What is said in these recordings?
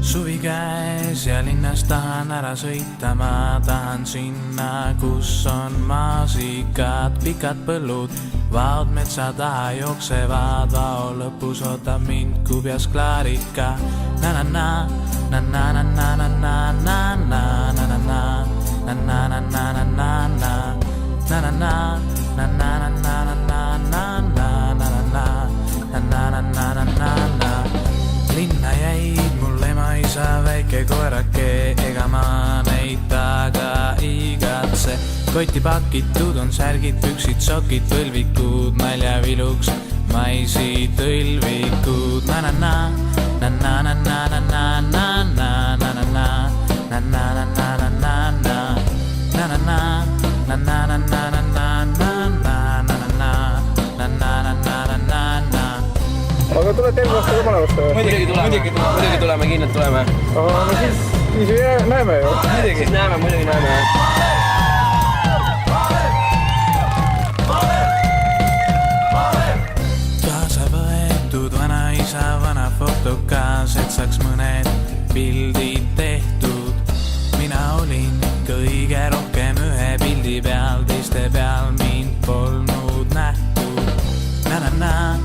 Suvi käes ja linnas tahan ära sõita, ma tahan sinna, kus on maasikad, pikad põllud, vaod metsa taha jooksevad, vao lõpus ootab mind kubjas klaarika. Na-na-na, na-na-na-na-na-na, na-na-na-na-na, na-na-na-na-na-na, na-na-na, na-na-na-na-na-na, na-na-na-na-na-na. Linna jäid mul ema isa väike koerake, ega ma neid taga igatse. Kotti pakitud on särgid, püksid, sokid, tõlvikud, naljaviluks maisi tõlvikud. Na-na-na, na-na-na-na-na-na, na-na-na-na-na, na-na-na-na-na-na, na-na-na, na-na-na-na-na-na, na-na-na-na-na-na. Aga tulete eelmine aasta ka Malevast või? Muidugi tuleme, kindlalt tuleme. Aga no siis ju näeme ju. Muidugi näeme. Kaasa võetud vana isa, vana fotokaas, et saaks mõned pildid tehtud. Mina olin kõige rohkem ühe pildi peal, teiste peal mind polnud nähtud. Na-na-na,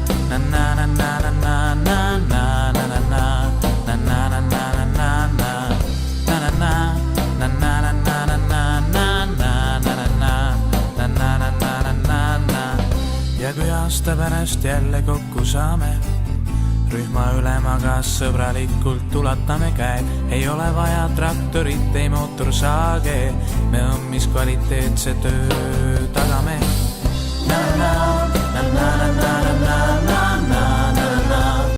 ja kui aasta pärast jälle kokku saame, rühma ülemaga sõbralikult ulatame käed, ei ole vaja traktorit, ei mootorsaage, me õmmis kvaliteetse töö tagame. Na-na-na